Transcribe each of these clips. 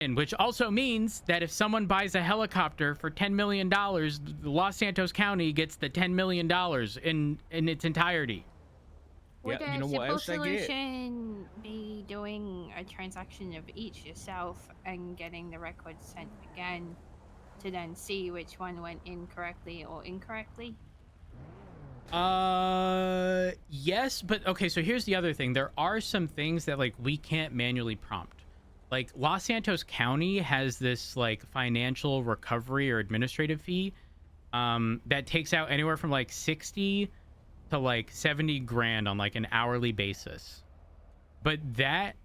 And which also means that if someone buys a helicopter for $10 million, Los Santos County gets the $10 million in its entirety. Would Yeah, you know a what simple else I get? solution be doing a transaction of each yourself and getting the records sent again to then see which one went in correctly or incorrectly? Yes, but okay, so here's the other thing. There are some things that like we can't manually prompt. Like Los Santos County has this like financial recovery or administrative fee that takes out anywhere from like 60 to like 70 grand on like an hourly basis. But that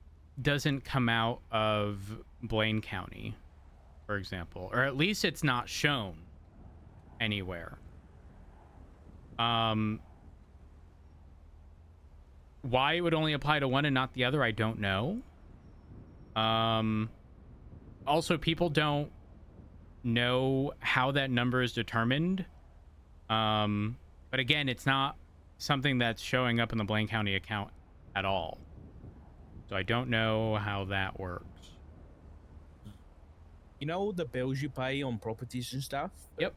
doesn't come out of Blaine County, for example, or at least it's not shown anywhere. Why it would only apply to one and not the other, I don't know. Also, people don't know how that number is determined. But again, it's not something that's showing up in the Blaine County account at all. So I don't know how that works. You know the bills you pay on properties and stuff? Yep.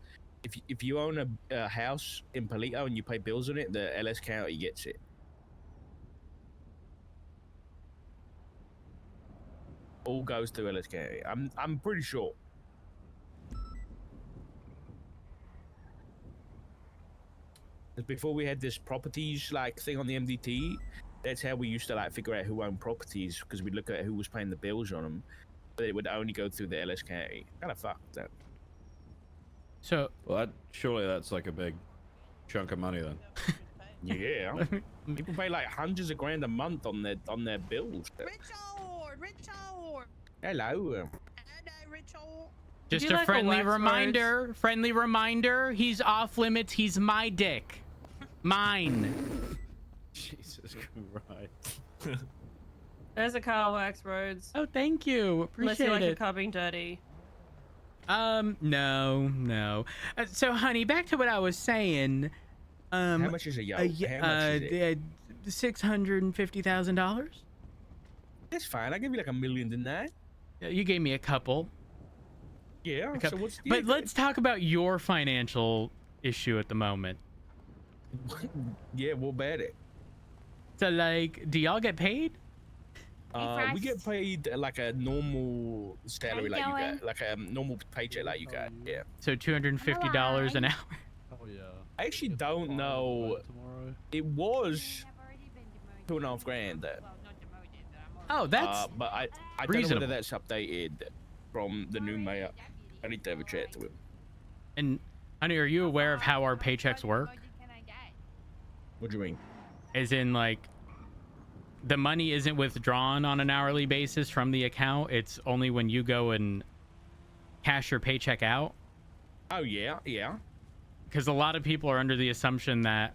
If you own a house in Palito and you pay bills on it, the LS County gets it. All goes to LS County. I'm pretty sure. Before we had this properties like thing on the MDT, that's how we used to like figure out who owned properties, because we'd look at who was paying the bills on them, but it would only go through the LS County. Kind of fucked that. So, well, surely that's like a big chunk of money then. Yeah, people pay like hundreds of grand a month on their bills. Richard. Hello. just a friendly reminder. Friendly reminder. He's off limits. He's my dick. Mine. Jesus Christ. There's a car wax roads. Oh, thank you. Appreciate Unless you like it. your car being dirty. No. So, honey, back to what I was saying. How much is a yacht? How much is it? $650,000. That's fine. I give you like $1 million in that. You gave me a couple. Yeah. So what's the But let's talk about your financial issue at the moment. Yeah, we'll bet it. So, like, do y'all get paid? We get paid like a normal salary, like you got, like a normal paycheck, like you got. Yeah. So $250 an hour. Oh yeah. I actually don't know. It was $2.5 grand. Oh, that's but I don't know reasonable. whether that's updated from the new mayor. I need to have a chat to him. And honey, are you aware of how our paychecks work? What do you mean? As in, like, the money isn't withdrawn on an hourly basis from the account. It's only when you go and cash your paycheck out. Oh yeah. Because a lot of people are under the assumption that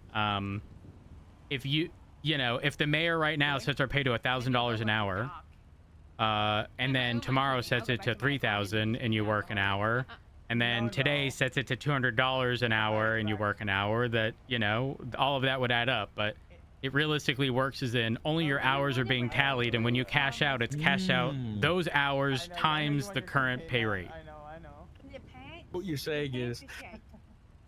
if if the mayor right now sets our pay to $1,000 an hour, and then tomorrow sets it to $3,000 and you work an hour, and then today sets it to $200 an hour and you work an hour, that all of that would add up. But it realistically works as in only your hours are being tallied, and when you cash out, it's cashed out those hours times the current pay rate. I know. What you're saying is,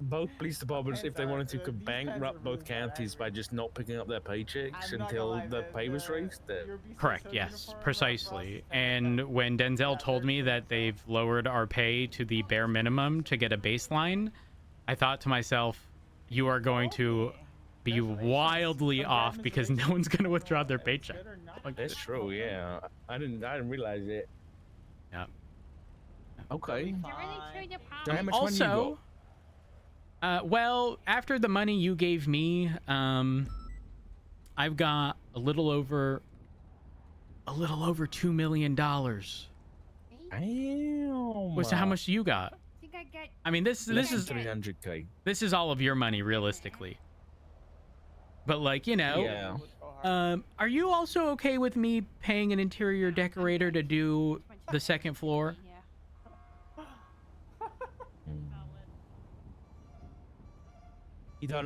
both police departments, if they wanted to, could bankrupt both counties by just not picking up their paychecks until the pay was raised. Correct. Yes, precisely. And when Denzel told me that they've lowered our pay to the bare minimum to get a baseline, I thought to myself, you are going to be wildly off because no one's going to withdraw their paycheck. Like, that's true. Yeah, I didn't realize it. Yeah. Okay. So how much also, money you got? well, after the money you gave me, I've got a little over $2 million. Damn. So how much do you got? I mean, this is 300K. This is all of your money, realistically. But like, Yeah. Are you also okay with me paying an interior decorator to do the second floor? You don't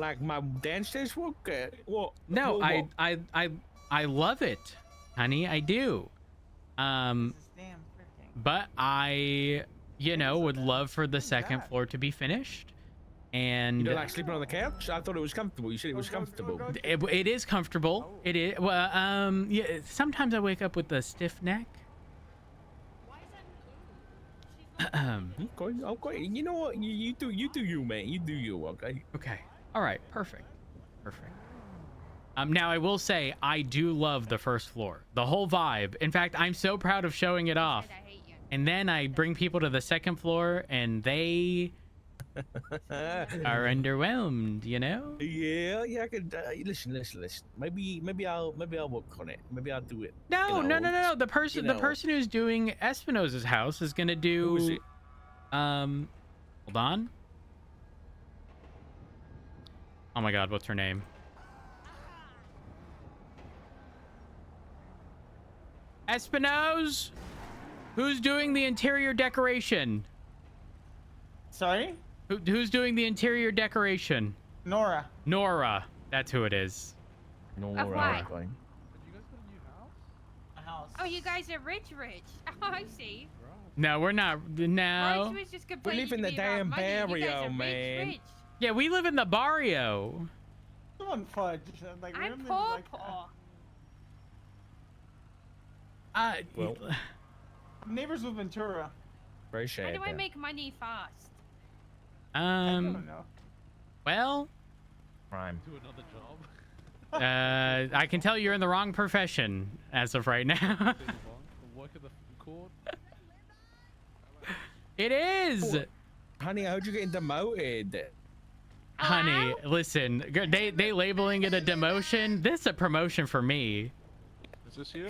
like my downstairs work? What? No, what? I love it, honey. I do. but I, you know, would love for the second floor to be finished. And You don't like sleeping on the couch? I thought it was comfortable. You said it was comfortable. it is comfortable. It is. Well, yeah, sometimes I wake up with a stiff neck. Okay. You know what? You do you, man. You do you, okay? Okay. All right. Perfect. Now I will say I do love the first floor, the whole vibe. In fact, I'm so proud of showing it off. I hate you. And then I bring people to the second floor, and they are underwhelmed. You know? Yeah. I could listen. Maybe I'll work on it. Maybe I'll do it. No. You know, No. The person you know. who's doing Espinosa's house is gonna do. Who is it? Hold on. Oh my God, what's her name? Espinosa, who's doing the interior decoration? Sorry? Who's doing the interior decoration? Nora. Nora, that's who it is. No, Of what? right. A house. Oh, you guys are rich. Oh, I see. No, we're not. No. Marge was just complaining live in to the me about damn money. You guys barrio, are man. Rich. Yeah, we live in the barrio. Someone fudge. Like, I'm really, poor. like, Well, neighbors with Ventura. very How sad. do I make money fast? I don't know. Well, crime? Do another job. I can tell you're in the wrong profession as of right now. Work at the court. It is. Honey, how'd you get demoted? Honey, Hello? listen, they labeling it a demotion. This is a promotion for me. Is this you?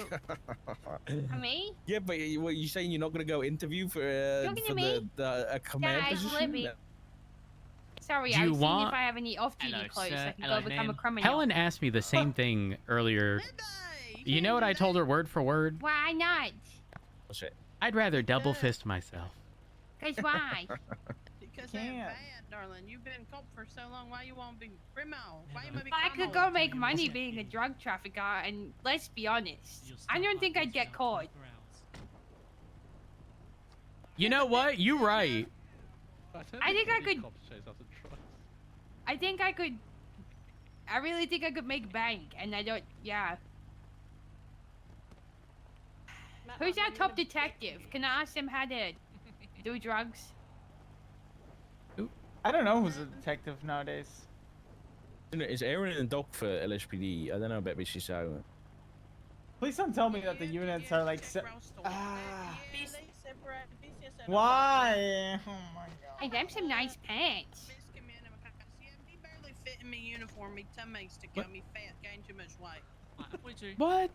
For me? Yeah, but what you saying? You're not gonna go interview for Talking to for me? the command Guys, position? Libby. Sorry, Do I you was seeing want- if I have any off-duty Hello, clothes sir. so I can Hello, go become ma'am. a criminal. Helen asked me the same thing earlier. You know what I told her word for word? Why not? What's it? I'd rather double fist myself. Cause why? Because Can't. they're bad, darling. You've been cop for so long. Why you won't be criminal? Why you want to be I could criminal? go make money being a drug trafficker, and let's be honest, I don't think I'd get caught. You know what? You right. I think I could- I think I could. I really think I could make bank, and I don't. Yeah. Who's our top detective? Can I ask him how to do drugs? I don't know who's a detective nowadays. Is Aaron in the dock for LSPD? I don't know about this. So Please don't tell me that the units are like. Why? Why? Oh my Hey, god. them some nice pants. He barely fit in me uniform. Me tummies to kill me fat, gain too much weight. What?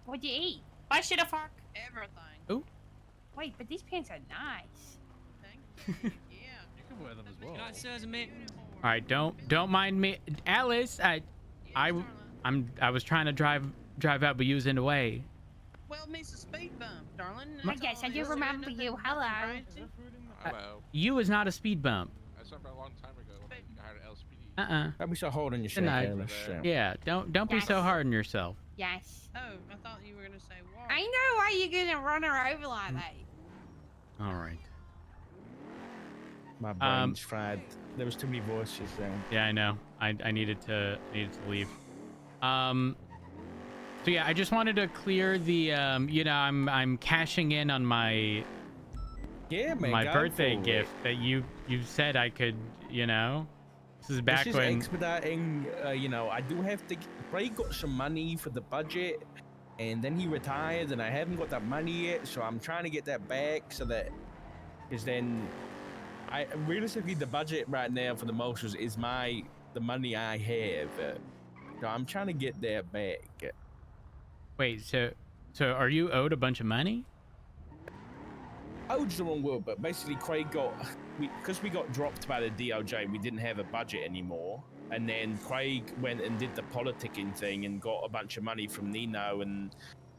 What'd you eat? Bye, shit a fuck. Everything. Wait, but these pants are nice. Thank you. Yeah. You can wear them as well. All right, don't mind me, Alice. I was trying to drive out, but you was in the way. Well, me's a speed bump, darling. I guess I do remember you. Hello. Hello. You was not a speed bump. I saw a long time ago when I hired LSPD. don't be so hard on yourself, Denied. Alice. Yeah, don't be so Yes. hard on yourself. Yes. Oh, I thought you were gonna say what? I know why you're gonna run her over like that. All right. My brain's fried. There was too many voices there. Yeah, I know. I needed to leave. So yeah, I just wanted to clear the you know, I'm cashing in on my Yeah, man. my go birthday for gift It. that you said I could, you know. This is back This is when expediting. You know, I do have to. Ray got some money for the budget, and then he retired, and I haven't got that money yet. So I'm trying to get that back, so that, because then, I realistically the budget right now for the motions is the money I have. So I'm trying to get that back. Wait, so are you owed a bunch of money? Owed's the wrong word, but basically Craig because we got dropped by the DOJ, we didn't have a budget anymore. And then Craig went and did the politicking thing and got a bunch of money from Nino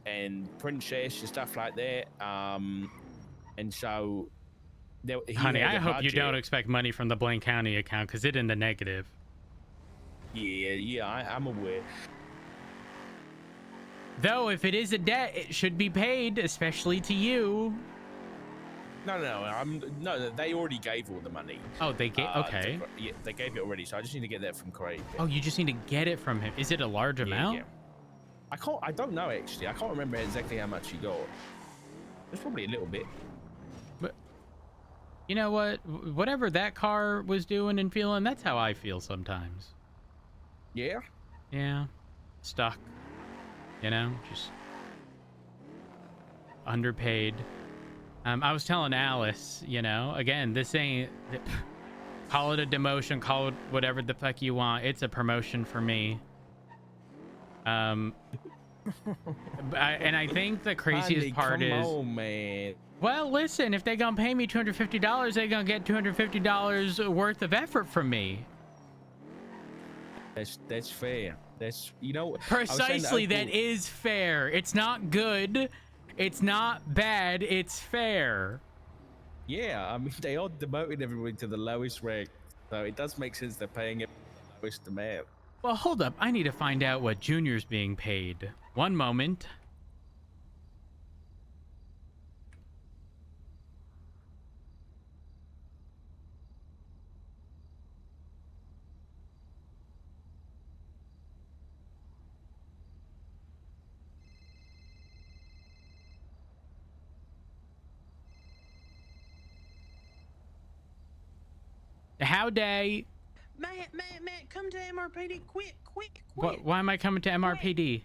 and Princess and stuff like that. And so, he Honey, had I a hope you budget. don't expect money from the Blaine County account because it's in the negative. Yeah, I'm aware. Though, if it is a debt, it should be paid, especially to you. No, they already gave all the money. Oh, they gave. Okay. Yeah, they gave it already, so I just need to get that from Craig. Oh, you just need to get it from him. Is it a large amount? Yeah. I don't know actually. I can't remember exactly how much he got. It's probably a little bit. But you know what? Whatever that car was doing and feeling, that's how I feel sometimes. Yeah. Yeah. Stuck. You know, just underpaid. I was telling Alice, you know, again, this ain't, call it a demotion, call it whatever the fuck you want. It's a promotion for me. And I think the craziest part is, come on, man. well, listen, if they gonna pay me $250, they gonna get $250 worth of effort from me. That's fair. That's, you know, Precisely, that is fair. It's not good. It's not bad. It's fair. Yeah, I mean, they are demoting everybody to the lowest rank, so it does make sense they're paying it the lowest amount. Well, hold up. I need to find out what Junior's being paid. One moment. Howdy. Matt, come to MRPD quick. Why am I coming to MRPD?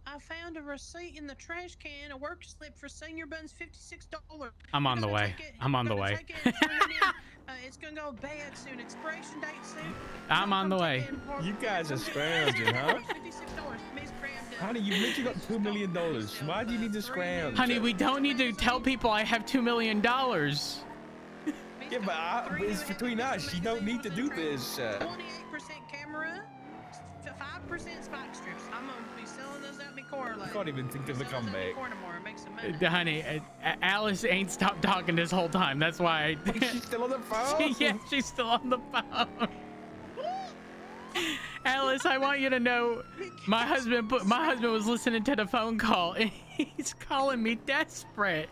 I found a receipt in the trash can, a work slip for Senior Buns, $56. I'm on the way. I'm on the way. It's gonna go bad soon. Expiration date soon. I'm on the way. You guys are scrounging, huh? $56. Miss Crabdale. Honey, you've literally got $2 million. Why do you need to scrounge? Honey, we don't need to tell people I have $2 million. Yeah, but it's between us. You don't need to do this. 28% camera, 5% spike strips. I'm gonna be selling those out in the car. I can't even think of a comeback. Honey, Alice ain't stopped talking this whole time. That's why. She's still on the phone? Yeah, she's still on the phone. Alice, I want you to know, my husband was listening to the phone call, and he's calling me desperate.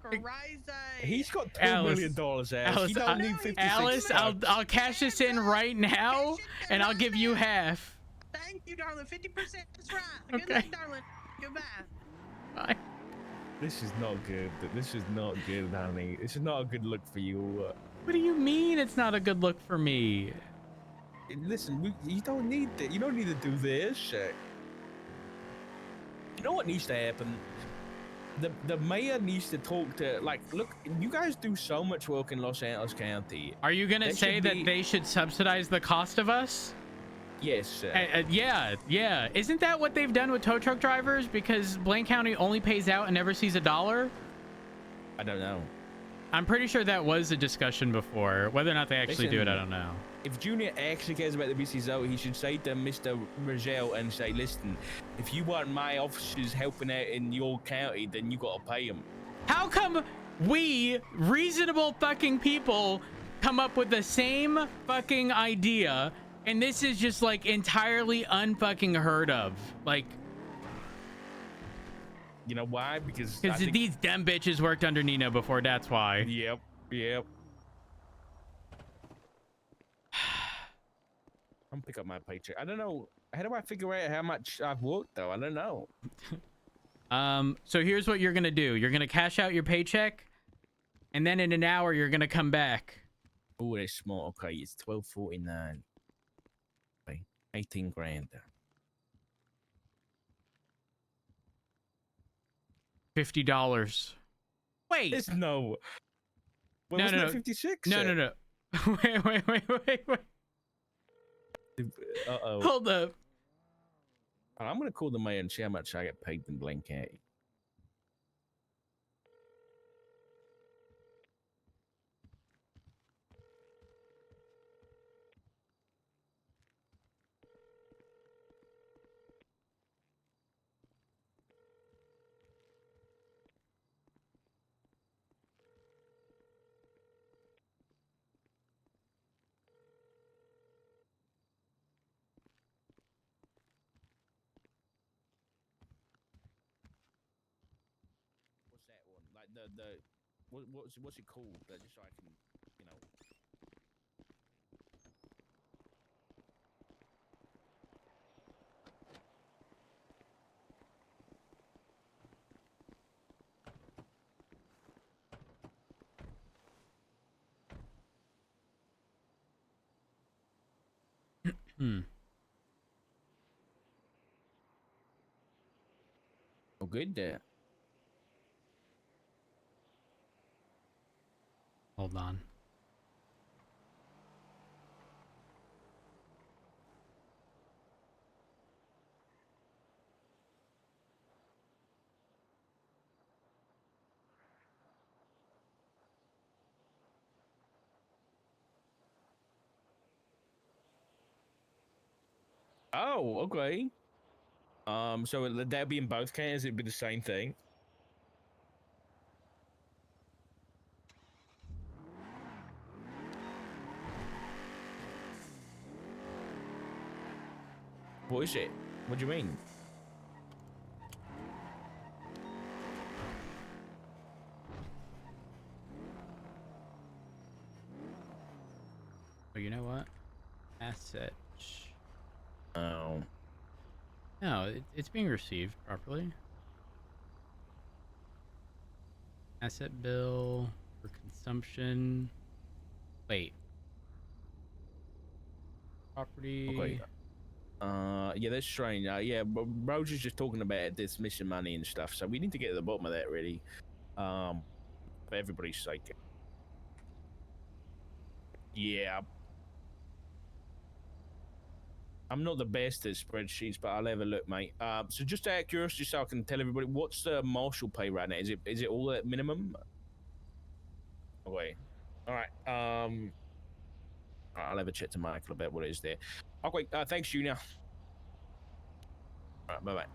Crazy. He's got $2 million, Alice. You don't need 56 Alice, I'll cash this in right now, and I'll give you half. Thank you, darling. 50%. That's right. Okay. Good night, darling. Goodbye. Bye. This is not good. This is not good, honey. This is not a good look for you. What do you mean it's not a good look for me? Listen, you don't need that. You don't need to do this. You know what needs to happen? The mayor needs to talk to, like, look, you guys do so much work in Los Angeles County. Are you gonna say that they should subsidize the cost of us? Yes. Yeah. Isn't that what they've done with tow truck drivers? Because Blaine County only pays out and never sees a dollar? I don't know. I'm pretty sure that was a discussion before. Whether or not they actually do it, I don't know. If Junior actually cares about the BCZO, he should say to Mr. Rogel and say, listen, if you want my officers helping out in your county, then you gotta pay them. How come we, reasonable fucking people, come up with the same fucking idea, and this is just, like, entirely unfucking heard of? Like... You know why? Because these dumb bitches worked under Nino before, that's why. Yep. I'm pick up my paycheck. I don't know. How do I figure out how much I've worked, though? I don't know. So here's what you're gonna do. You're gonna cash out your paycheck, and then in an hour you're gonna come back. Oh, that's smart. Okay, it's $12.49. Okay, 18 grand. $50. Wait. There's no. Well, no, wasn't no, it 56. No. Wait. Uh-oh. Hold up. I'm gonna call the mayor and see how much I get paid in Blaine County. like the what's it called? Just so I can, you know. Hmm. Oh, good there. Hold on. Oh, okay. So that'd be in both cans. It'd be the same thing. What is it? What do you mean? Oh, you know what? Asset. Oh. No, it's being received properly. Asset bill for consumption. Wait. Property. Okay. Yeah, that's strange. Yeah, Rose is just talking about this mission money and stuff, so we need to get to the bottom of that, really. For everybody's sake. Yeah. I'm not the best at spreadsheets, but I'll have a look, mate. So just out of curiosity, so I can tell everybody, what's the marshal pay right now? Is it all at minimum? Okay. All right. I'll have a chat to Michael about what it is there. Okay. Thanks, Junior. All right. Bye bye.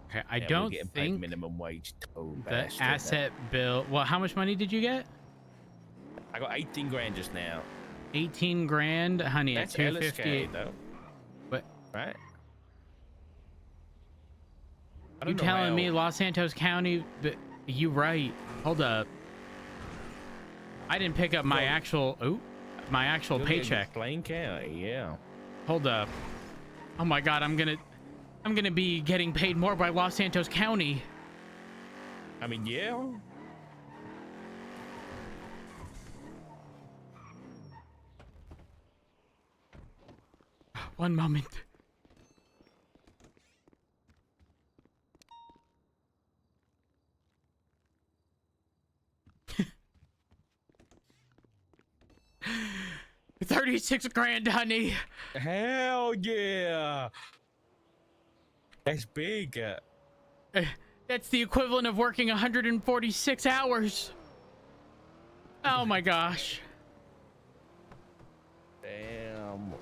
Okay, I We're don't getting paid think minimum wage. Oh, the bastard. asset bill. Well, how much money did you get? I got 18 grand just now. 18 grand, honey. That's At 250. LSK, though. What? Right? I You don't know telling how- me Los Santos County? But you right. Hold up. I didn't pick up my actual. Oh, my actual You're getting paycheck. Plain County, yeah. Hold up. Oh my God, I'm gonna be getting paid more by Los Santos County. I mean, yeah. One moment. $36 grand, honey. Hell yeah. That's big. That's the equivalent of working 146 hours. Oh my gosh. Damn.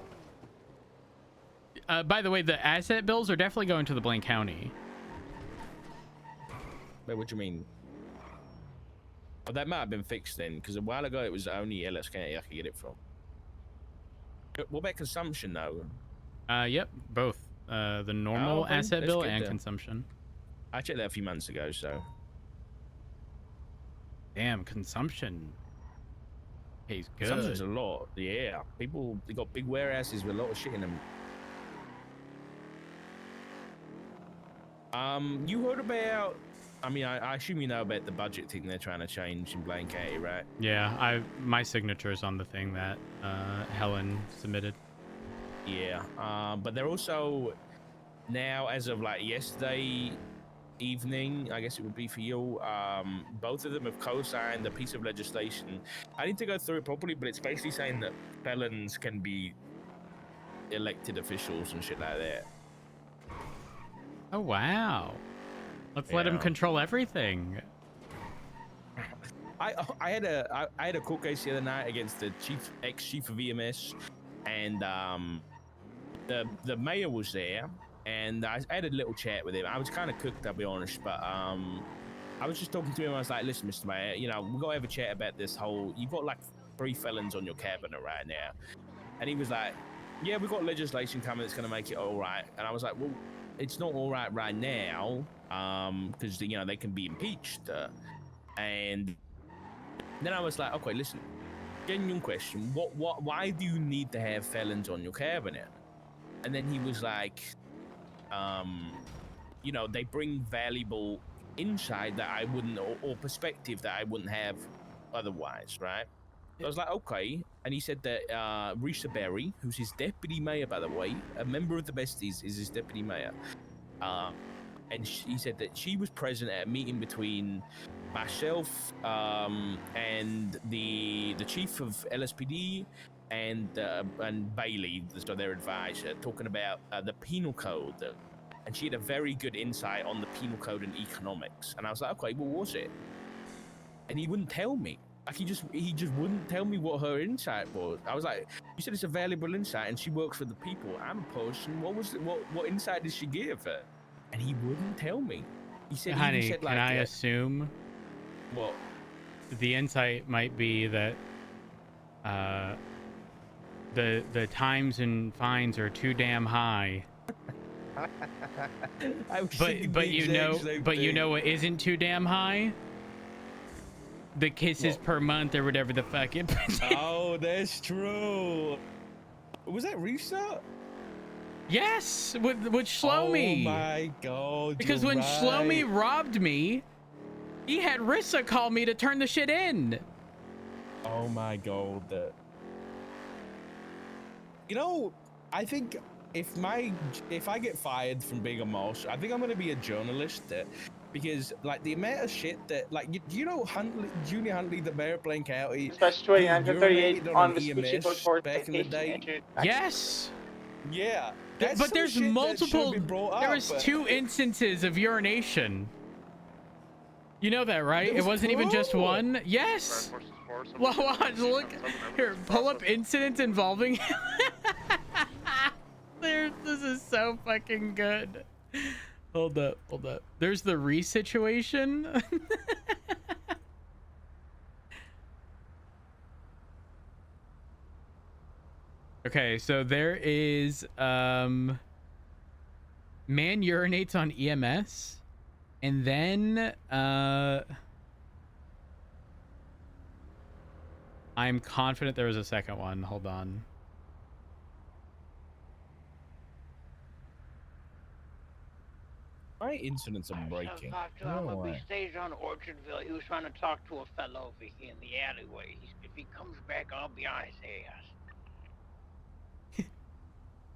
By the way, the asset bills are definitely going to the Blaine County. Wait, what do you mean? Oh, that might have been fixed then, because a while ago it was only LS County I could get it from. What about consumption, though? Yep, both. The normal okay, asset that's bill good and then. consumption. I checked that a few months ago, so. Damn, consumption pays good. Consumption's a lot, yeah. People, they got big warehouses with a lot of shit in them. You heard about... I mean, I assume you know about the budget thing they're trying to change in Blaine County, right? Yeah, my signature's on the thing that Helen submitted. Yeah, but they're also now, as of like yesterday evening, I guess it would be for you, both of them have co-signed a piece of legislation. I need to go through it properly, but it's basically saying that felons can be elected officials and shit like that. Oh wow. Let's let him Yeah. control everything. I had a court case the other night against the ex-chief of EMS, and the mayor was there, and I had a little chat with him. I was kind of cooked, I'll be honest, but I was just talking to him. I was like, listen, Mr. Mayor, you know, we got to have a chat about this whole, you've got like 3 felons on your cabinet right now. And he was like, yeah, we've got legislation coming that's going to make it all right. And I was like, well, it's not all right now, because, you know, they can be impeached. And then I was like, okay, listen, genuine question. Why do you need to have felons on your cabinet? And then he was like, you know, they bring valuable insight that I wouldn't, or perspective that I wouldn't have otherwise, right? So I was like, okay. And he said that Risa Berry, who's his deputy mayor, by the way, a member of the Besties, is his deputy mayor. And he said that she was present at a meeting between myself and the chief of LSPD and Bailey, so their advisor, talking about the penal code. And she had a very good insight on the penal code and economics. And I was like, okay, what was it? And he wouldn't tell me. Like he just wouldn't tell me what her insight was. I was like, you said it's a valuable insight, and she works for the people. I'm a person. What was it? What insight did she give her? And he wouldn't tell me. He said, Honey, he said, can I assume what? The insight might be that the times and fines are too damn high. But you know what isn't too damn high? The kisses per month or whatever the fuck it. Oh, that's true. Was that Risa? Yes, with Shlomi. Oh my god. Because when Shlomi robbed me, he had Rissa call me to turn the shit in. Oh my god. You know, I think if I get fired from being a mouse, I think I'm gonna be a journalist. Because like the amount of shit that you know Junior Huntley, the mayor of Blaine County, Especially 938 on the EMS speech report back in the day. Yes. Yeah. But there's multiple. There was 2 instances of urination. You know that, right? It wasn't even just one. Yes. Well, watch, look here. Pull up incidents involving. This is so fucking good. Hold up. There's the re-situation. Okay, so there is man urinates on EMS, and then I'm confident there was a second one. Hold on. My incidents are breaking. We staged on Orchardville. He was trying to talk to a fellow over here in the alleyway. If he comes back, I'll be on his ass.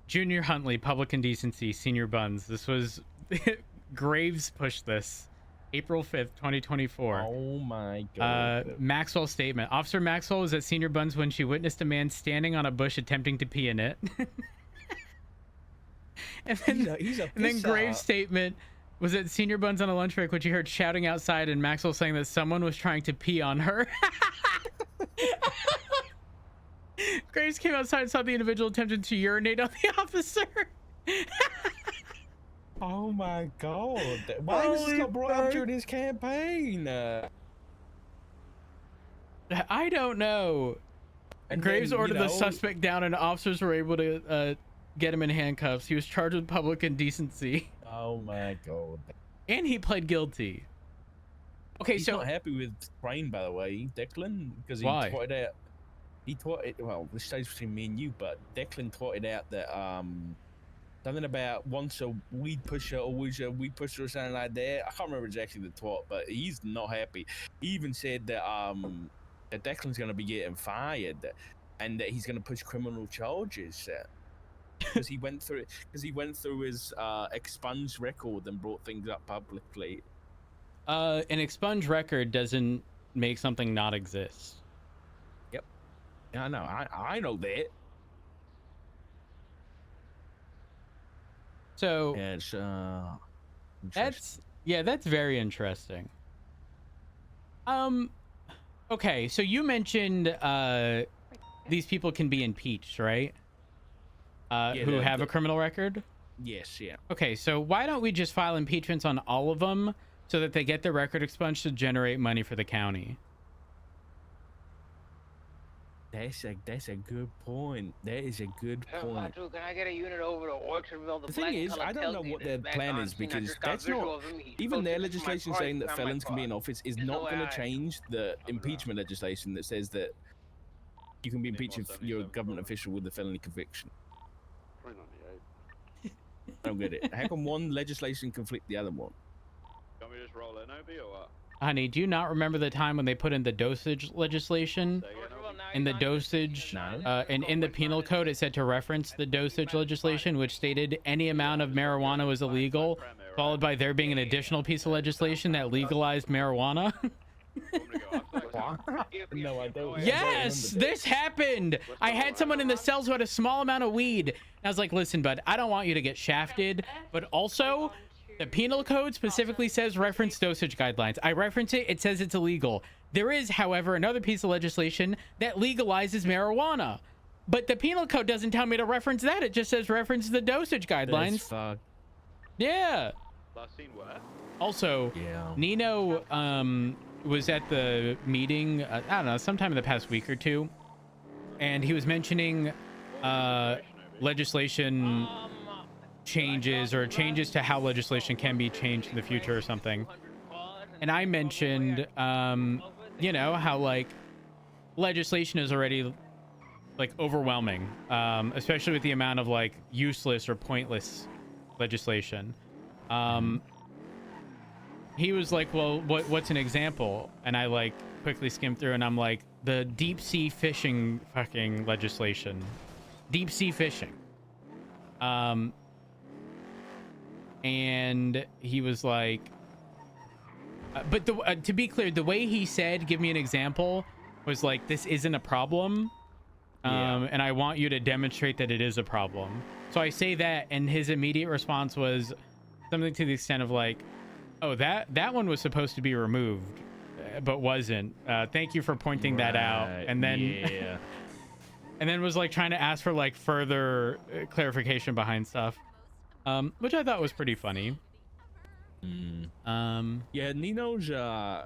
Junior Huntley, Public Indecency, Senior Buns. This was Graves pushed this. April 5th, 2024. Oh my god. Maxwell's statement. Officer Maxwell was at Senior Buns when she witnessed a man standing on a bush attempting to pee in it. And then Graves' statement was at Senior Buns on a lunch break when she heard shouting outside and Maxwell saying that someone was trying to pee on her. Graves came outside and saw the individual attempting to urinate on the officer. Oh my god. Why was this not brought up during his campaign? I don't know. And Graves ordered the suspect down and officers were able to get him in handcuffs. He was charged with public indecency. Oh my god. And he pled guilty. Okay, he's not happy with Brain, by the way, Declan, because he tweeted out. He tweeted, well, this stays between me and you, but Declan tweeted out that something about once a weed pusher, always a weed pusher, or something like that. I can't remember exactly the tweet, but he's not happy. He even said that that Declan's gonna be getting fired, and that he's gonna push criminal charges. Because he went through his expunged record and brought things up publicly. An expunged record doesn't make something not exist. Yep. Yeah, I know. I know that. So it's that's very interesting. Okay, so you mentioned these people can be impeached, right? Who have a criminal record? Yes, yeah. Okay, so why don't we just file impeachments on all of them so that they get their record expunged to generate money for the county? That's a good point. That is a good point. Fatu, can I get a unit over to Orchardville? The thing is, I don't know what their plan is because that's not even their legislation saying that felons can be in office is not going to change the impeachment legislation that says that you can be impeached if you're a government official with a felony conviction. I don't get it. How can one legislation conflict the other one? Can we just roll in, Obi, or what? Honey, do you not remember the time when they put in the dosage legislation? In the dosage, and in the penal code, it said to reference the dosage legislation, which stated any amount of marijuana was illegal, followed by there being an additional piece of legislation that legalized marijuana. No, I don't. Yes, this happened. I had someone in the cells who had a small amount of weed. And I was like, listen, bud, I don't want you to get shafted, but also the penal code specifically says reference dosage guidelines. I reference it. It says it's illegal. There is, however, another piece of legislation that legalizes marijuana. But the penal code doesn't tell me to reference that. It just says reference the dosage guidelines. Yeah. Last scene where? Also, Yeah. Nino was at the meeting, I don't know, sometime in the past week or two. And he was mentioning legislation changes or changes to how legislation can be changed in the future or something. And I mentioned, you know, how like legislation is already like overwhelming, especially with the amount of like useless or pointless legislation. He was like, well, what's an example? And I like quickly skimmed through and I'm like, the deep sea fishing fucking legislation, deep sea fishing. And he was like, but to be clear, the way he said, give me an example, was like, this isn't a problem. And I want you to demonstrate that it is a problem. So I say that, and his immediate response was something to the extent of like, oh, that one was supposed to be removed, but wasn't. Thank you for pointing that out. And then, and then was like trying to ask for like further clarification behind stuff, which I thought was pretty funny. Yeah, Nino's. I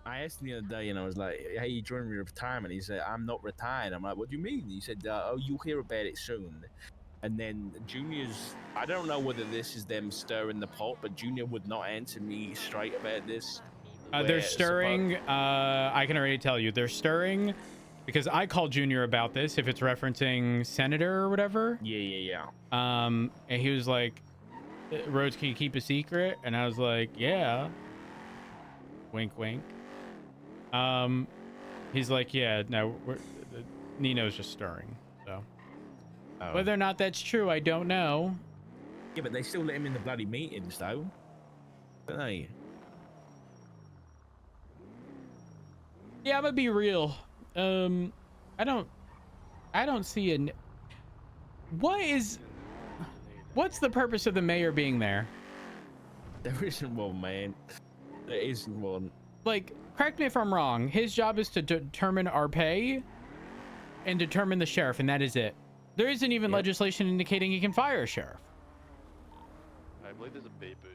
asked him the other day, and I was like, "Hey, you joining your retirement?" He said, "I'm not retired." I'm like, "What do you mean?" He said, "Oh, you'll hear about it soon." And then Junior's. I don't know whether this is them stirring the pot, but Junior would not answer me straight about this. They're stirring. I can already tell you, they're stirring because I called Junior about this. If it's referencing Senator or whatever. Yeah. And he was like, "Rhodes, can you keep a secret?" And I was like, "Yeah." Wink, wink. He's like, "Yeah, no, Nino's just stirring." So whether or not that's true, I don't know. Yeah, but they still let him in the bloody meetings, though. Don't they? Yeah, I'm gonna be real. I don't see what's the purpose of the mayor being there? There isn't one, man. There isn't one. Like, correct me if I'm wrong. His job is to determine our pay and determine the sheriff, and that is it. There isn't even legislation indicating he can fire a sheriff. I believe there's a beat boost.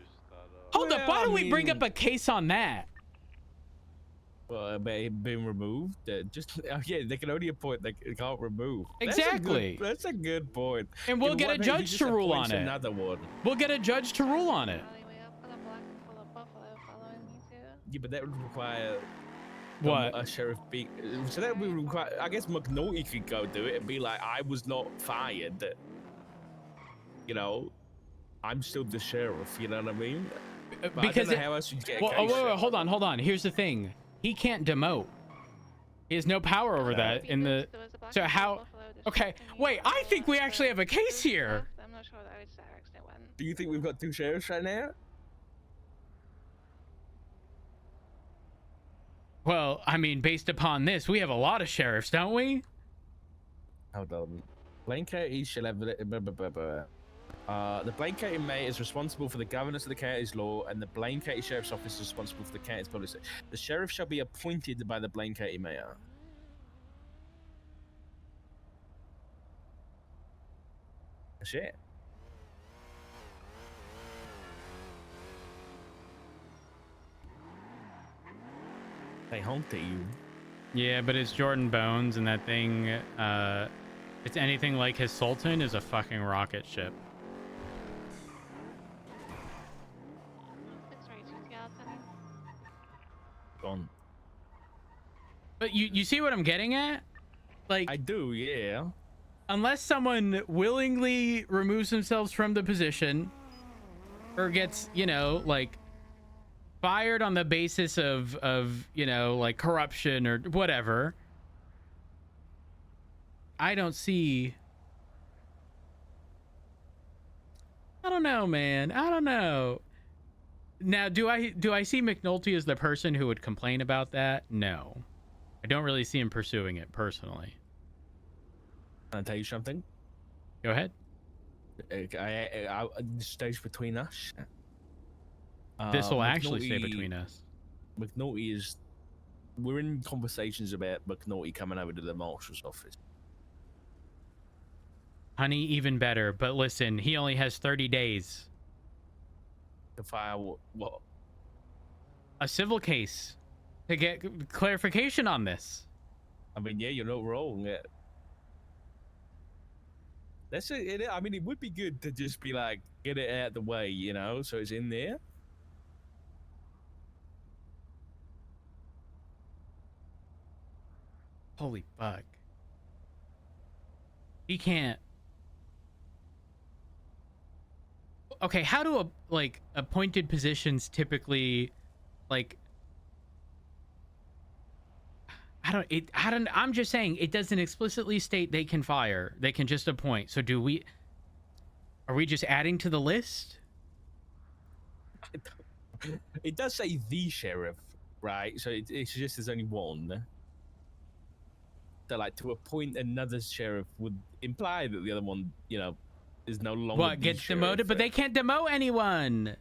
Hold up, why don't we bring up a case on that? Well, about it being removed. Yeah, they can only appoint. They can't remove. Exactly. That's a good point. And we'll get a judge to rule on it. Another one. We'll get a judge to rule on it. Yeah, but that would require what a sheriff be. So that would require. I guess McNulty could go do it and be like, "I was not fired. You know, I'm still the sheriff." You know what I mean? But because I don't know how else you'd get a wait, case. hold on. Here's the thing: he can't demote. He has no power over that. In the so how? Okay, wait. I think we actually have a case here. I'm not sure that it's the accident one. Do you think we've got two sheriffs right now? Well, I mean, based upon this, we have a lot of sheriffs, don't we? Hold on. Blaine County shall have the Blaine County Mayor is responsible for the governance of the county's law, and the Blaine County Sheriff's Office is responsible for the county's policy. The sheriff shall be appointed by the Blaine County Mayor. That's it. They honked at you. Yeah, but it's Jordan Bones, and that thing, it's anything like his Sultan is a fucking rocket ship. 632 skeleton. Gone. But you see what I'm getting at? Like, I do, yeah. unless someone willingly removes themselves from the position or gets, you know, like fired on the basis of you know, like corruption or whatever, I don't see. I don't know, man. I don't know. Now, do I see McNulty as the person who would complain about that? No. I don't really see him pursuing it personally. Can I tell you something? Go ahead. I this stays between us. This will actually stay McNulty- between us. McNulty is. We're in conversations about McNulty coming over to the marshal's office. Honey, even better. But listen, he only has 30 days. To file what? A civil case to get clarification on this. I mean, yeah, you're not wrong. Yeah. That's it. I mean, it would be good to just be like, get it out of the way, you know, so it's in there. Holy fuck. He can't. Okay, how do like appointed positions typically, like, I'm just saying it doesn't explicitly state they can fire. They can just appoint. So are we just adding to the list? It does say the sheriff, right? So it's just there's only one. So like to appoint another sheriff would imply that the other one, you know, is no longer What, the gets sheriff. demoted? But they can't demote anyone.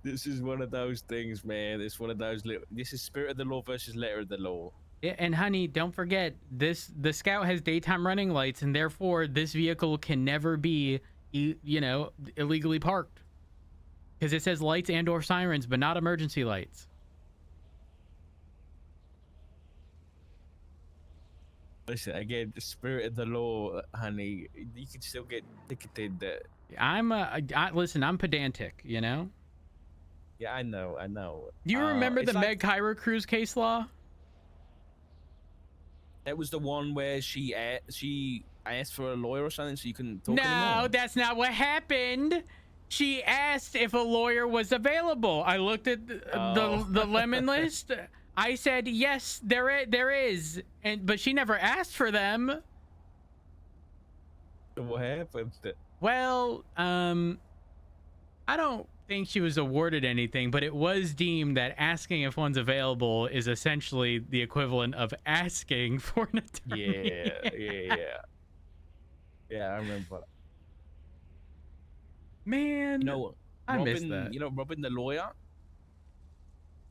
This is one of those things, man. It's one of those this is spirit of the law versus letter of the law. Yeah, and honey, don't forget this: the Scout has daytime running lights, and therefore this vehicle can never be, you know, illegally parked, because it says lights and/or sirens, but not emergency lights. Listen, again, the spirit of the law, honey. You can still get ticketed. Listen, I'm pedantic, you know. Yeah, I know. Do you remember it's the like, Meg Cairo Cruz case law? That was the one where she asked for a lawyer or something, so you couldn't talk No, anymore. that's not what happened. She asked if a lawyer was available. I looked at the lemon list. I said yes, there is, but she never asked for them. What happened? Well, I don't think she was awarded anything, but it was deemed that asking if one's available is essentially the equivalent of asking for an attorney. Yeah, I remember. Man, You know, I Robin, missed that. You know, Robin the lawyer,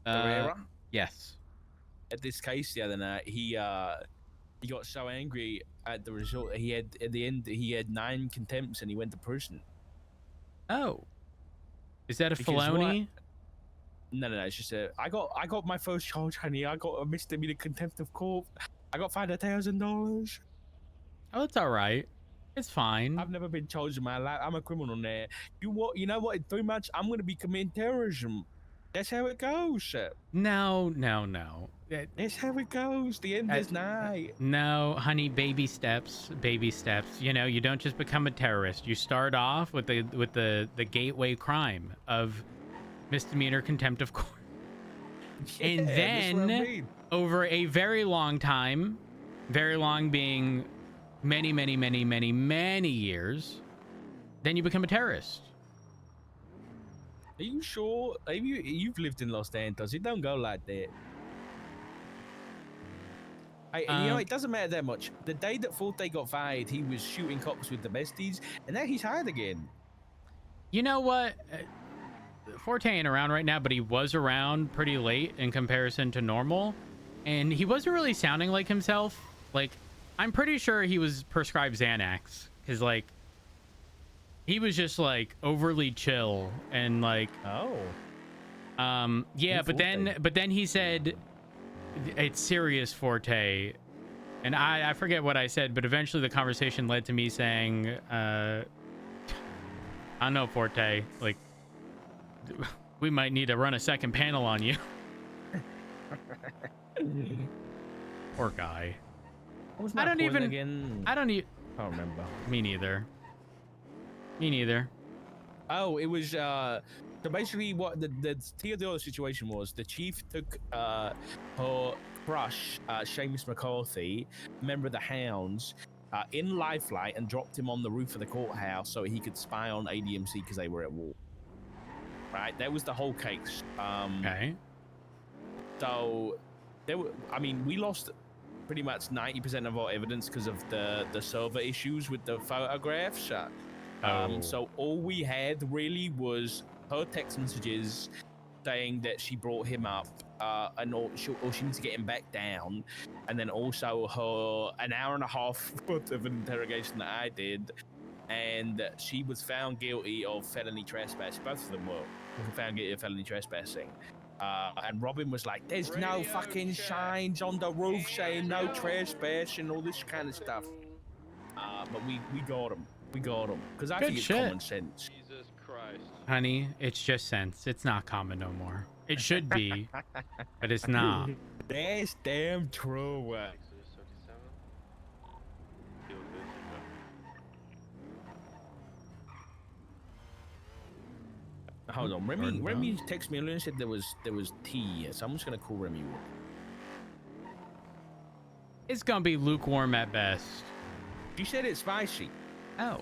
Herrera, Yes. at this case the other night, he got so angry at the result. He had at the end he had 9 contempts and he went to prison. Oh, is that a Because felony? No, it's just I got my first charge, honey. I got a misdemeanor contempt of court. I got fined $1,000. Oh, that's all right. It's fine. I've never been charged in my life. I'm a criminal now. You know what? In 3 months, I'm gonna be committing terrorism. That's how it goes. No. That's how it goes. The end is nigh. No, honey, baby steps. You know, you don't just become a terrorist. You start off with the gateway crime of misdemeanor contempt of court. And that's what I then mean. over a very long time, very long being many years, then you become a terrorist. Are you sure? You've lived in Los Santos. It don't go like that. You know, it doesn't matter that much. The day that Forte got fired, he was shooting cops with the besties, and now he's hired again. You know what? Forte ain't around right now, but he was around pretty late in comparison to normal. And he wasn't really sounding like himself. Like, I'm pretty sure he was prescribed Xanax. Because, like, he was just, like, overly chill. And, like... Oh. Yeah, but then he said... it's serious forte. And I forget what I said, but eventually the conversation led to me saying, I don't know, Forte, like, we might need to run a second panel on you. Poor guy. What was I my don't point even. again? I don't even. I don't remember. Me neither. Me neither. Oh, it was so basically what the Theodore situation was. The chief took her crush, Seamus McCarthy, member of the Hounds, in life flight and dropped him on the roof of the courthouse so he could spy on ADMC because they were at war. Right, that was the whole case. Okay. So there were. I mean, we lost pretty much 90% of our evidence because of the server issues with the photographs. So all we had really was her text messages saying that she brought him up, or she needs to get him back down, and then also her an hour and a half worth of an interrogation that I did, and she was found guilty of felony trespass. Both of them were found guilty of felony trespassing. And Robin was like, "There's no fucking signs on the roof saying no trespass and all this kind of stuff." But we got him. We got him because I Good think it's shit. common sense. Jesus Christ. Honey, it's just sense. It's not common no more. It should be, but it's not. That's damn true. Hold on, Remy texted me earlier and said there was tea, so I'm just gonna call Remy. It's gonna be lukewarm at best. She said it's spicy. Oh.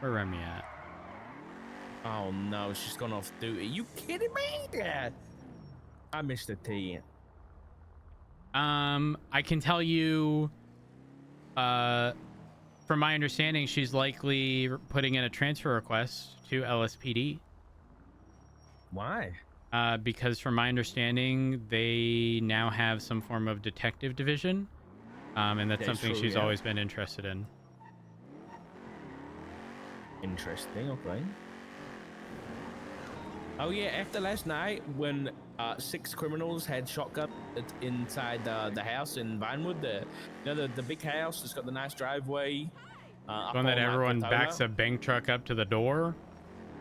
Where Remy at? Oh no, she's gone off duty. You kidding me? Dad? I missed the tea. I can tell you, from my understanding, she's likely putting in a transfer request to LSPD. Why? Because from my understanding, they now have some form of detective division, and that's something true, she's yeah. always been interested in. Interesting, okay. Oh yeah, after last night when 6 criminals had shotgun inside the house in Vinewood, the big house that's got the nice driveway. One that everyone backs a bank truck up to the door.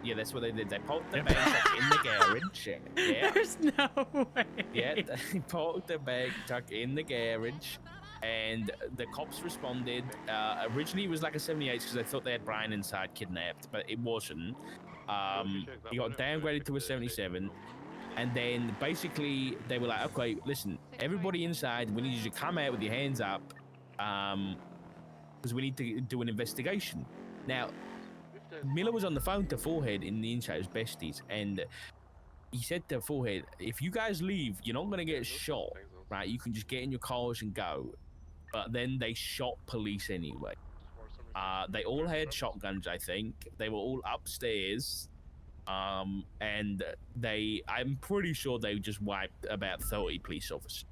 Yeah, that's what they did. They parked the bank truck in the garage. Yeah. There's no way. Yeah, they parked the bank truck in the garage, and the cops responded. Originally, it was like a 78 because they thought they had Brian inside kidnapped, but it wasn't. He got downgraded to a 77, and then basically they were like, "Okay, listen, everybody inside, we need you to come out with your hands up, because we need to do an investigation." Now, Miller was on the phone to Forehead in the Insiders Besties, and he said to Forehead, "If you guys leave, you're not gonna get shot, right? You can just get in your cars and go." But then they shot police anyway. They all had shotguns, I think. They were all upstairs, and I'm pretty sure they just wiped about 30 police officers.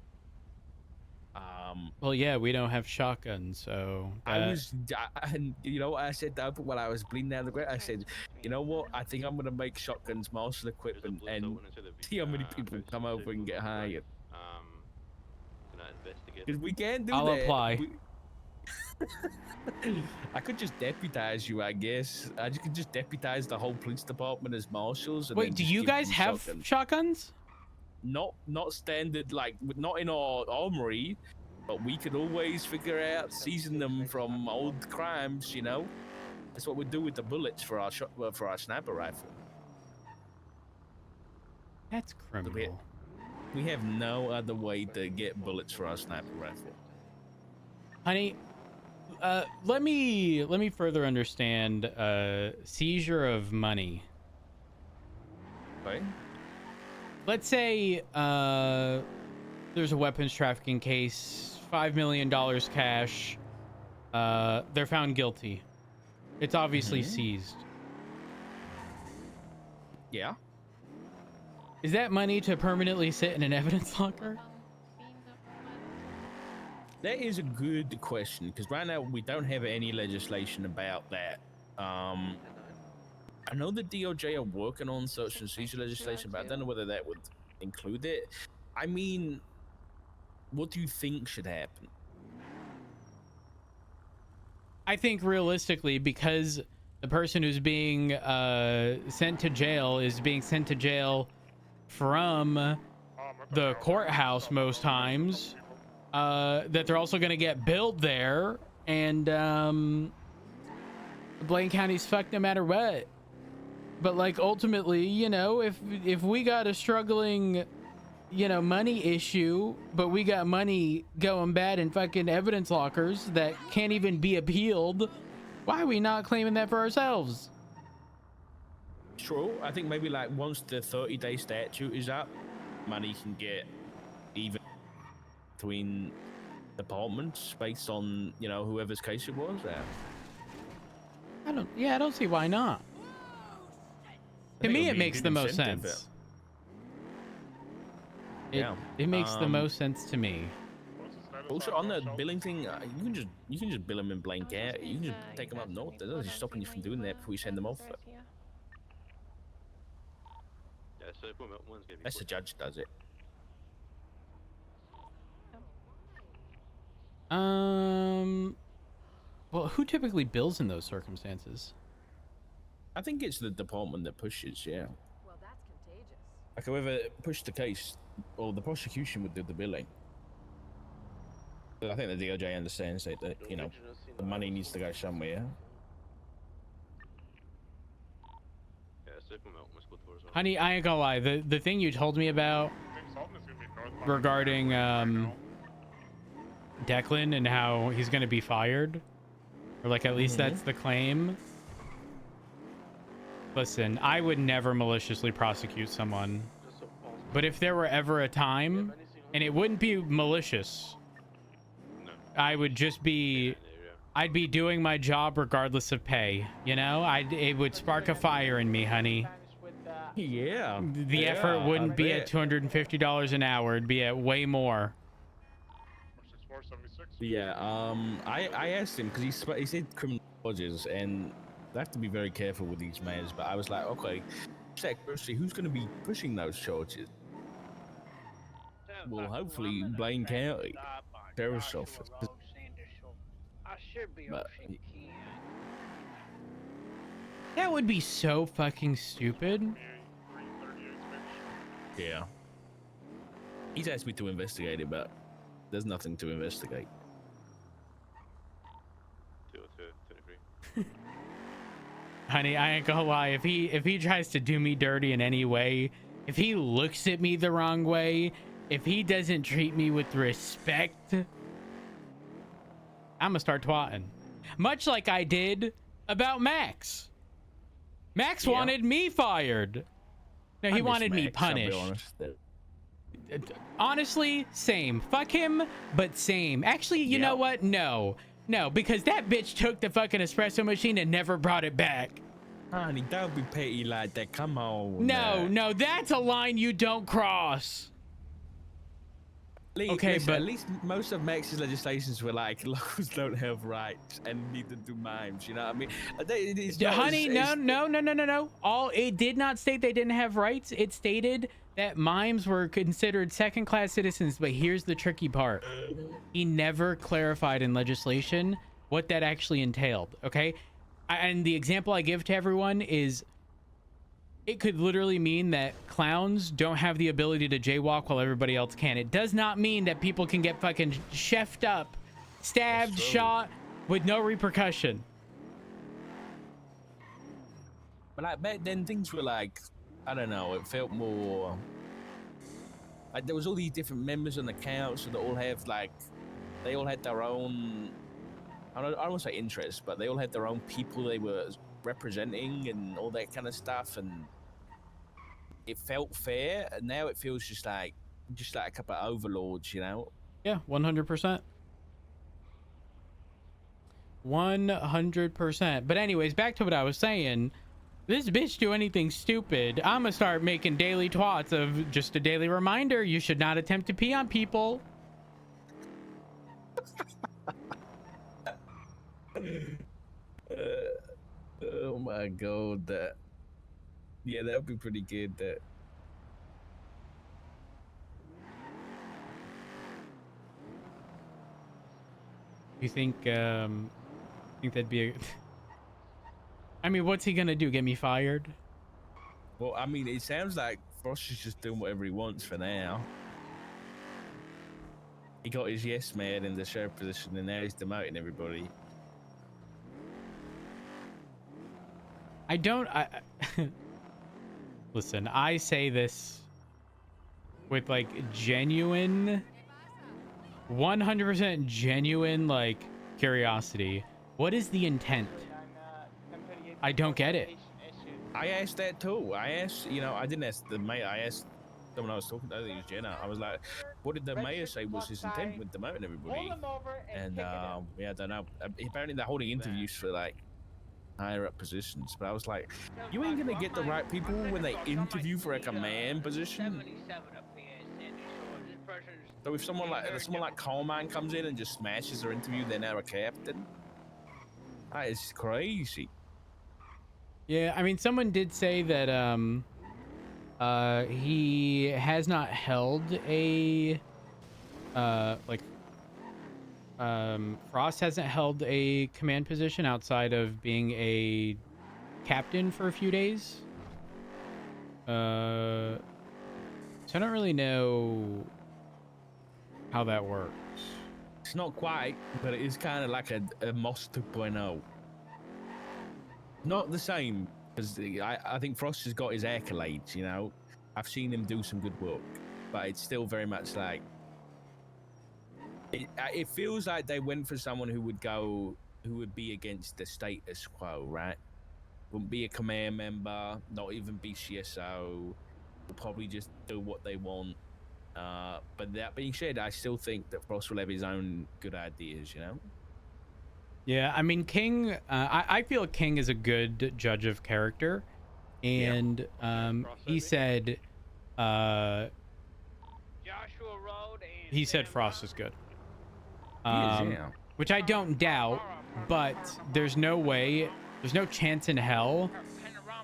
Well, yeah, we don't have shotguns, so and you know what I said when I was bleeding down the ground? I said, you know what? I think I'm gonna make shotguns martial equipment and see how many people come over and get hired. Because we can't do I'll that. apply. I could just deputize you, I guess. I could just deputize the whole police department as marshals. And Wait, then do just you give guys them have shotguns? Not standard, like not in our armory, but we could always figure out season them from old crimes. You know, that's what we do with the bullets for our sniper rifle. That's criminal. We have no other way to get bullets for our sniper rifle. Honey, let me further understand seizure of money. Okay. Let's say there's a weapons trafficking case, $5 million cash. They're found guilty. It's obviously seized. Yeah. Is that money to permanently sit in an evidence locker? That is a good question, because right now we don't have any legislation about that. I know the DOJ are working on search and seizure legislation, but I don't know whether that would include it. I mean, what do you think should happen? I think realistically, because the person who's being sent to jail is being sent to jail from the courthouse most times, that they're also going to get billed there, and Blaine County's fucked no matter what. But like ultimately, you know, if we got a struggling, you know, money issue, but we got money going bad in fucking evidence lockers that can't even be appealed, why are we not claiming that for ourselves? True. I think maybe like once the 30-day statute is up, money can get even between departments based on, you know, whoever's case it was. I don't see why not. To me, it makes the most sense. It makes the most sense to me. Also, on the billing thing, you can just bill them in Blaine County. You can just take them up north. There's nothing stopping you from doing that before you send them off. That's the judge does it. Well, who typically bills in those circumstances? I think it's the department that pushes. Yeah. Well, that's contagious. Like whoever pushed the case, or the prosecution would do the billing. But I think the DOJ understands that, you know, the money needs to go somewhere. Honey, I ain't gonna lie. The thing you told me about regarding Declan and how he's gonna be fired, or like at least that's the claim. Listen, I would never maliciously prosecute someone, but if there were ever a time, and it wouldn't be malicious, I would just be, I'd be doing my job regardless of pay. You know, it would spark a fire in me, honey. Yeah. The effort wouldn't be at $250 an hour. It'd be at way more. Yeah. I asked him because he said criminal charges, and I have to be very careful with these matters. But I was like, okay, check firstly, who's going to be pushing those charges? Well, hopefully Blaine County Sheriff's Office. But, that would be so fucking stupid. Yeah. He's asked me to investigate it, but there's nothing to investigate. Honey, I ain't gonna lie. If he tries to do me dirty in any way, if he looks at me the wrong way, if he doesn't treat me with respect, I'm gonna start twatting. Much like I did about Max. Max wanted me fired. No, he wanted me punished. Honestly, same. Fuck him, but same. Actually, you know what? No, because that bitch took the fucking espresso machine and never brought it back. Honey, don't be petty like that. Come on. No, that's a line you don't cross. Okay, but at least most of Max's legislations were like locals don't have rights and neither do mimes. You know what I mean? Honey, no. It did not state they didn't have rights. It stated that mimes were considered second-class citizens. But here's the tricky part: he never clarified in legislation what that actually entailed. Okay, and the example I give to everyone is, it could literally mean that clowns don't have the ability to jaywalk while everybody else can. It does not mean that people can get fucking chefed up, stabbed, shot with no repercussion. But like back then, things were like, I don't know, it felt more like there was all these different members on the council that all have like, they all had their own, I don't want to say interests, but they all had their own people they were representing and all that kind of stuff, and it felt fair. And now it feels just like a couple of overlords, you know? Yeah, 100%. 100%. But anyways, back to what I was saying. This bitch do anything stupid, I'm gonna start making daily twats of just a daily reminder: you should not attempt to pee on people. Oh my god, that would be pretty good. You think that'd be a... I mean, what's he gonna do? Get me fired? Well, I mean, it sounds like Frost is just doing whatever he wants for now. He got his yes man in the sheriff position, and now he's demoting everybody. I don't. Listen, I say this with like genuine, 100% genuine like curiosity. What is the intent? I don't get it. I asked that too. I asked, you know, I didn't ask the mayor. I asked someone I was talking to. I think it was Jenna. I was like, "What did the mayor say was his intent with demoting everybody?" And yeah, I don't know. Apparently, they're holding interviews for like higher up positions. But I was like, "You ain't gonna get the right people when they interview for a command position." So if someone like Coleman comes in and just smashes their interview, they're now a captain. That is crazy. Yeah, I mean, someone did say that he has not held a Frost hasn't held a command position outside of being a captain for a few days. So I don't really know how that works. It's not quite, but it is kind of like a Moss 2.0. Not the same, because I think Frost has got his accolades, you know. I've seen him do some good work, but it's still very much like... It feels like they went for someone who would be against the status quo, right? Wouldn't be a command member, not even be CSO, will probably just do what they want. But that being said, I still think that Frost will have his own good ideas, you know? Yeah, I mean, King, I feel King is a good judge of character. And he said, he said Frost is good. Which I don't doubt, but there's no way, there's no chance in hell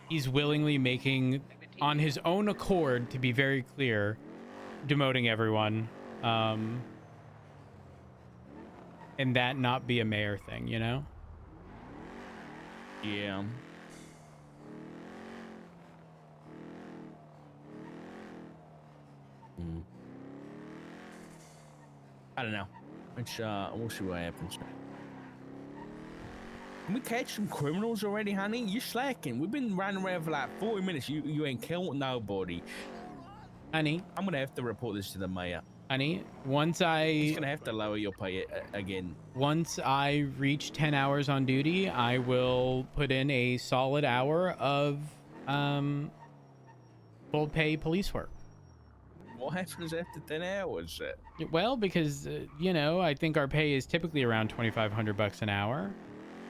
he's willingly making, on his own accord, to be very clear, demoting everyone. And that not be a mayor thing, you know? Yeah. I don't know. We'll see what happens. Can we catch some criminals already, honey? You're slacking. We've been running around for like 40 minutes. You ain't killed nobody. Honey. I'm going to have to report this to the mayor. Honey, once He's going to have to lower your pay again. Once I reach 10 hours on duty, I will put in a solid hour of full pay police work. What happens after 10 hours? Well, because, you know, I think our pay is typically around $2,500 an hour.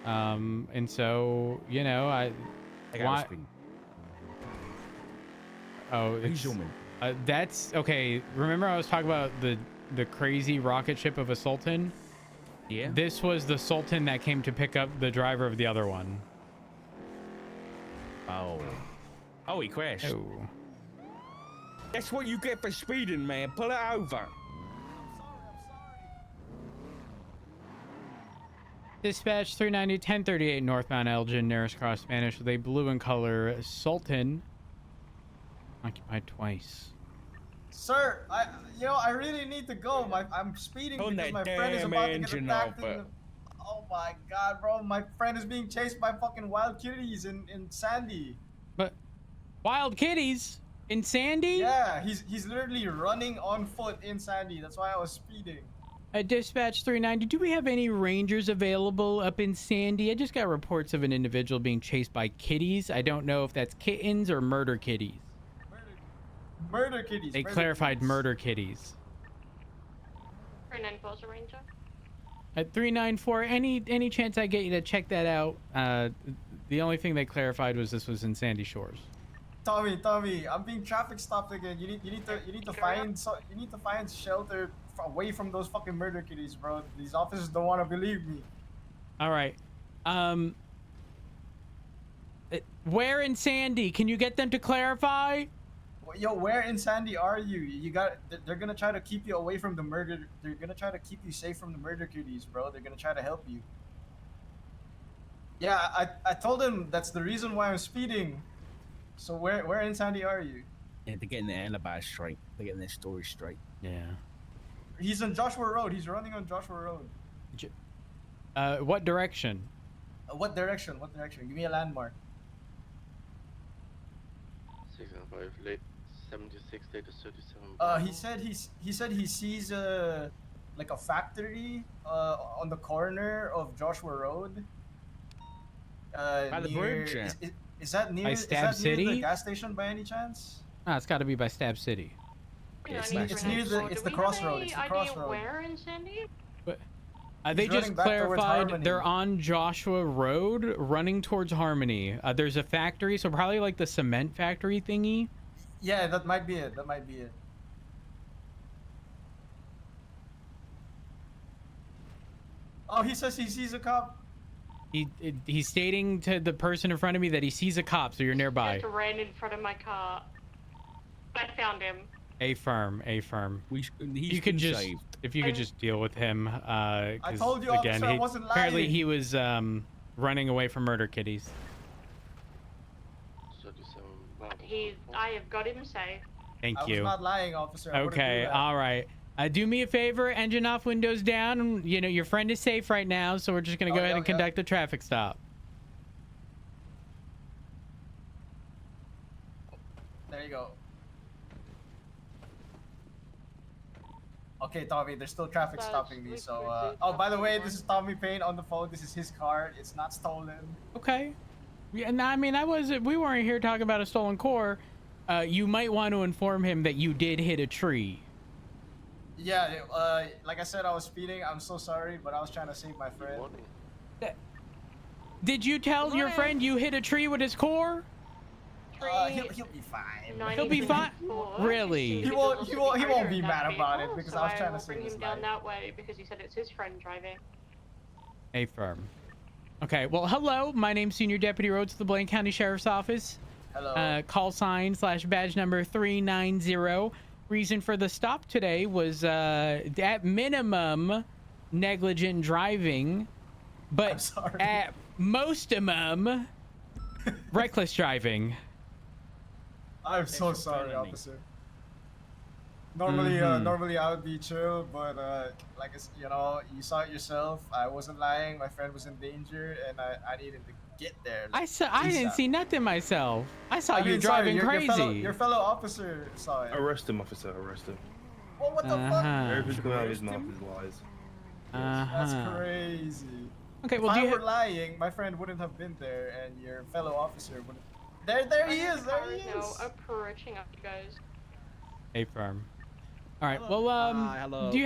And so, you know, why? Oh, it's... that's okay. Remember I was talking about the crazy rocket ship of a Sultan? Yeah. This was the Sultan that came to pick up the driver of the other one. Oh, he crashed. Oh. That's what you get for speeding, man. Pull it over. Dispatch 390 1038 northbound Elgin, nearest cross Spanish with a blue in color Sultan. Occupied twice. Sir, I really need to go. I'm speeding because my friend is about to get attacked. Oh my god, bro! My friend is being chased by fucking wild kitties in Sandy. But wild kitties in Sandy? Yeah, he's literally running on foot in Sandy. That's why I was speeding. Dispatch 390, do we have any rangers available up in Sandy? I just got reports of an individual being chased by kitties. I don't know if that's kittens or murder kitties. Murder kitties. They clarified murder kitties. 394 is a ranger. At 394, any chance I get you to check that out? The only thing they clarified was this was in Sandy Shores. Tommy, I'm being traffic stopped again. You need to find shelter away from those fucking murder kitties, bro. These officers don't want to believe me. All right. Where in Sandy? Can you get them to clarify? Yo, where in Sandy are you? You got. They're gonna try to keep you away from the murder. They're gonna try to keep you safe from the murder kitties, bro. They're gonna try to help you. Yeah, I told him that's the reason why I'm speeding. So where in Sandy are you? Yeah, they're getting their alibi straight. They're getting their story straight. Yeah. He's on Joshua Road. He's running on Joshua Road. What direction? What direction? What direction? Give me a landmark. 605 late 76 data 37. He said he sees like a factory on the corner of Joshua Road. By the bridge. Is that near? By Is Stab that City? near the gas station by any chance? Ah, it's got to be by Stab City. It's near the. It's the crossroad. It's the crossroad. Where in Sandy? They He's just running back towards clarified Harmony. they're on Joshua Road, running towards Harmony. There's a factory, so probably like the cement factory thingy. Yeah, that might be it. That might be it. Oh, he says he sees a cop. He's stating to the person in front of me that he sees a cop, so you're nearby. Just ran in front of my car. I found him. A firm. He's You could been just, saved. if you could just deal with him. I 'Cause told you, again, officer, I wasn't lying. apparently he was running away from murder kitties. 37. I have got him safe. Thank I was you. not lying, officer. I wouldn't do Okay, that. all right. Do me a favor, engine off, windows down. You know, your friend is safe right now, so we're just going to go ahead and conduct the traffic stop. There you go. Okay, Tommy, there's still traffic stopping me, so, oh, by the way, this is Tommy Payne on the phone. This is his car. It's not stolen. Okay. Yeah, no, I mean, we weren't here talking about a stolen core. You might want to inform him that you did hit a tree. Yeah, like I said, I was speeding. I'm so sorry, but I was trying to save my friend. Did you tell your friend you hit a tree with his core? He'll be fine. He'll be fine. Really? He won't be mad about it because I was trying to save bring his him down life. that way because he said it's his friend driving. A firm. Okay, well, hello. My name's Senior Deputy Rhodes of the Blaine County Sheriff's Office. Hello. Call sign / badge number 390. Reason for the stop today was at minimum negligent driving, but at mostimum reckless driving. I'm so sorry, officer. Normally, normally I would be chill, but like you know, you saw it yourself. I wasn't lying. My friend was in danger, and I needed to get there. I didn't see nothing myself. I saw you mean, driving sorry, crazy. Your fellow officer saw it. Arrest him, officer. Arrest him. Well, what the fuck? Everything's coming out of his mouth is lies. That's crazy. Okay, well, if do I you were lying, my friend wouldn't have been there, and your fellow officer wouldn't. There he is. There he No, is. approaching up, you guys. A firm. All right. Well, hello. do you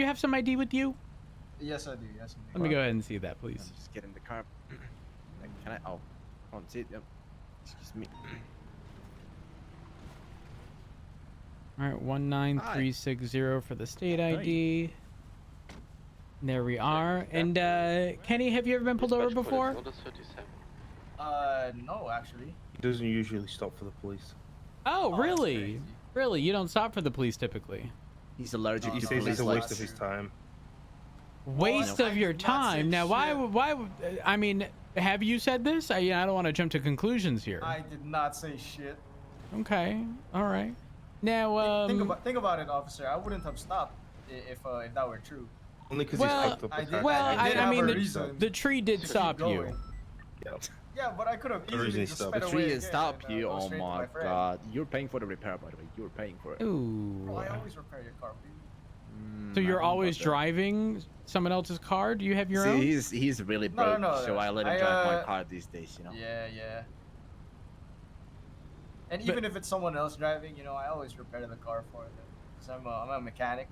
have some ID with you? Yes, I do. Yes, I do. Let me go ahead and see that, please. Just get in the car. Can I? Oh, on seat. Yep. Excuse me. All right, 19360 for the state ID. There we are. And Kenny, have you ever been pulled over before? No, actually. He doesn't usually stop for the police. Oh, really? Really? You don't stop for the police typically? He's allergic He to says it's a police waste of his time. Waste of your time. Now, why? I mean, have you said this? I don't want to jump to conclusions here. I did not say shit. Okay. All right. Now, think about it, officer. I wouldn't have stopped if that were true. Only because well, he's fucked up. I mean, the tree did stop you. Yeah. Yeah, but I could have easily just sped The away tree again stop and, you. go Oh straight to my friend. god. You're paying for the repair, by the way. You're paying for it. Ooh. Bro, I always repair your car, dude. So you're always driving someone else's car? Do you have your own? He's really broke, No, so I let him drive my car these days, you know. Yeah. And even if it's someone else driving, you know, I always repair the car for them. Because I'm a mechanic.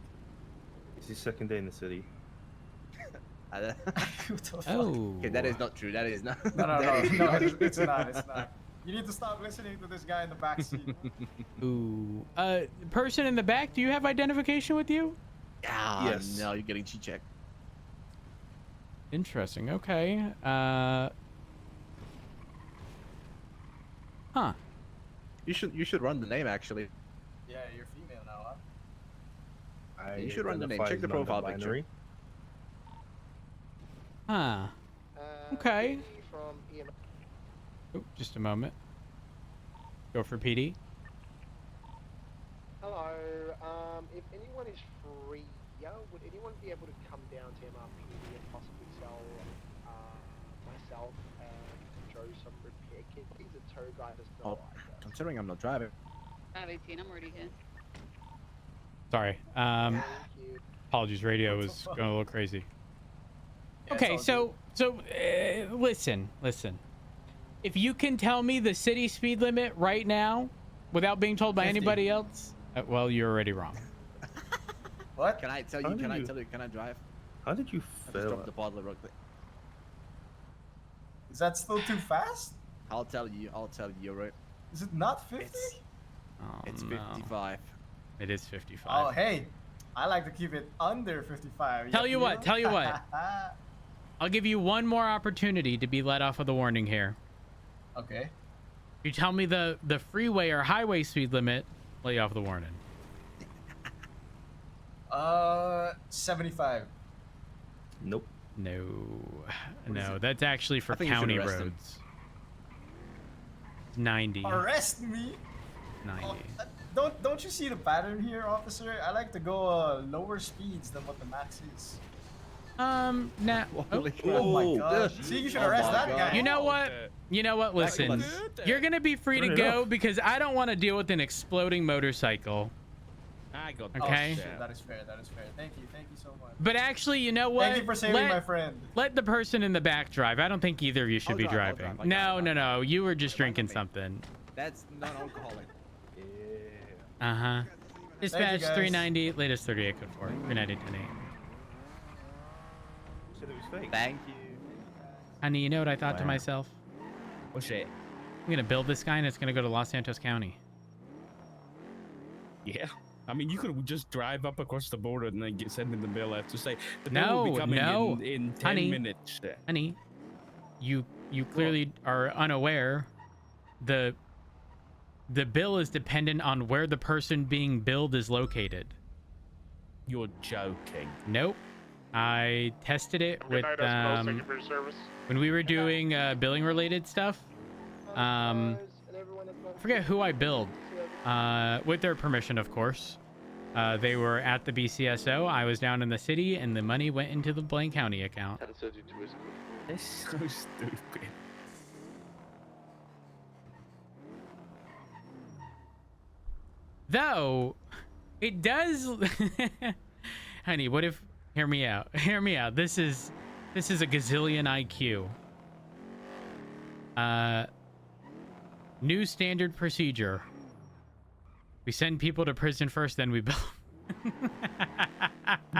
It's his second day in the city. What the fuck? Oh. Okay, that is not true. That is not. No, it's not. It's not. You need to stop listening to this guy in the back seat. Ooh. Person in the back, do you have identification with you? Yes. No, you're getting G-checked. Interesting. Okay. Huh. You should run the name actually. Yeah, you're female now, huh? You should run the name. identify Check the as profile non-binary. picture. Huh. Okay. From EMS. Oh, just a moment. Go for PD. Hello. If anyone is free, would anyone be able to come down to MRPD and possibly sell myself and Joe some repair kit? He's a tow guy. Does not like us. Considering I'm not driving. I have 18. I'm already here. Sorry. Thank you. Apologies. Radio was going a little crazy. Yeah, Okay, it's all so listen. If you can tell me the city speed limit right now, without being told by 50. anybody else, well, you're already wrong. What? Can I tell you? Can I tell you? Can I drive? How did you I just fail? dropped the bottle real quick. Is that still too fast? I'll tell you. Right. Is it not 50? It's no. 55. It is 55. Oh, hey. I like to keep it under 55. Tell you what. feel? I'll give you one more opportunity to be let off of the warning here. Okay. You tell me the freeway or highway speed limit, let you off the warning. 75. Nope. No, that's actually for I think you should county arrest him. roads. 90. Arrest me? 90. Don't you see the pattern here, officer? I like to go lower speeds than what the max is. Nah. Oh my god. See, you should arrest that guy. You know what? Listen, you're gonna be free to Turn it go off. because I don't want to deal with an exploding motorcycle. I got Okay. Oh, shit, that is fair. Thank you so much. But actually, you know what? Thank you for saving my friend. Let the person in the back drive. I don't think either of you should I'll be drive, driving. I'll drive. No. You were just drinking something. That's non-alcoholic. Uh-huh. Dispatch guys. 390, latest 38 code 4. 390 10 Said it was fake. Thank you. Honey, you know what I thought to Wow. myself? What's that? I'm gonna build this guy and it's gonna go to Los Santos County. Yeah. I mean, you could just drive up across the border and then send in the bill after say the bill will be coming in 10 Honey. minutes. Honey, you clearly are unaware. The bill is dependent on where the person being billed is located. You're joking. Nope. I tested it with when we were doing billing related stuff. I forget who I billed. With their permission, of course. They were at the BCSO. I was down in the city, and the money went into the Blaine County account. 1032 is good. That's so stupid. Though, it does... Honey, what if... Hear me out. This is a gazillion IQ. New standard procedure. We send people to prison first, then we bill.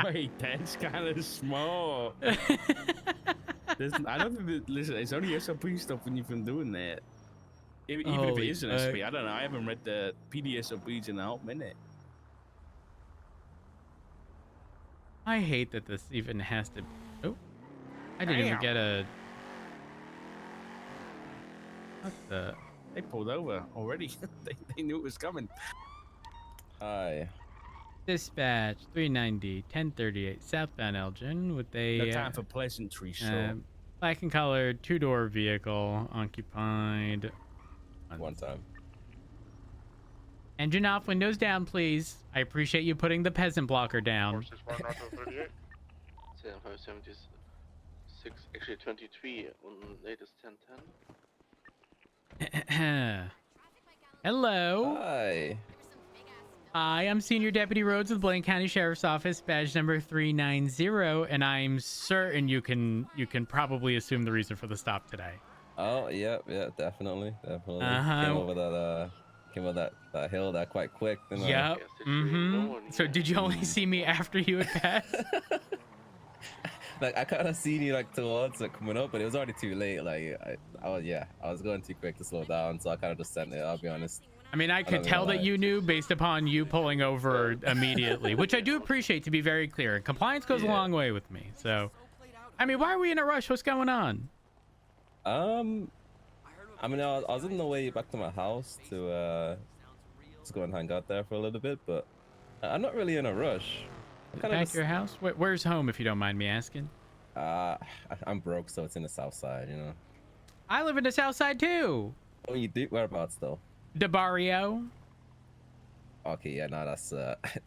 Wait, that's kind of small. I don't think that, listen, it's only SOP stuff when you've been doing that. Even if it Holy is an fuck. SOP, I don't know. I haven't read the PD SOPs in a hot minute. I hate that this even has to... Oh. I didn't even Damn. get a... What the... They pulled over already. they knew it was coming. Hi. Dispatch 390 1038 southbound Elgin with a No time for pleasantries, sure. black and colored two-door vehicle occupied. One time. Engine off, windows down, please. I appreciate you putting the peasant blocker down. 7576, actually 23 on latest 1010. Hello. Hi. Hi, I'm Senior Deputy Rhodes with Blaine County Sheriff's Office, badge number 390, and I'm certain you can probably assume the reason for the stop today. Oh, yeah, definitely. Uh-huh. Came over that hill that quite quick. Didn't I? Yep. So did you only see me after you had passed? Like I kind of seen you like towards it coming up, but it was already too late. Like I was going too quick to slow down, so I kind of just sent it. I'll be honest. I mean, I could tell that you knew based upon you pulling over immediately, which I do appreciate, to be very clear. Compliance goes a long way with me. So, I mean, why are we in a rush? What's going on? I mean, I was on the way back to my house to go and hang out there for a little bit, but I'm not really in a rush. I'm kind of Back just, to your house? Where's home, if you don't mind me asking? I'm broke, so it's in the south side, you know. I live in the south side too. Oh, you do? Whereabouts though? DeBarrio. Okay, yeah, no, that's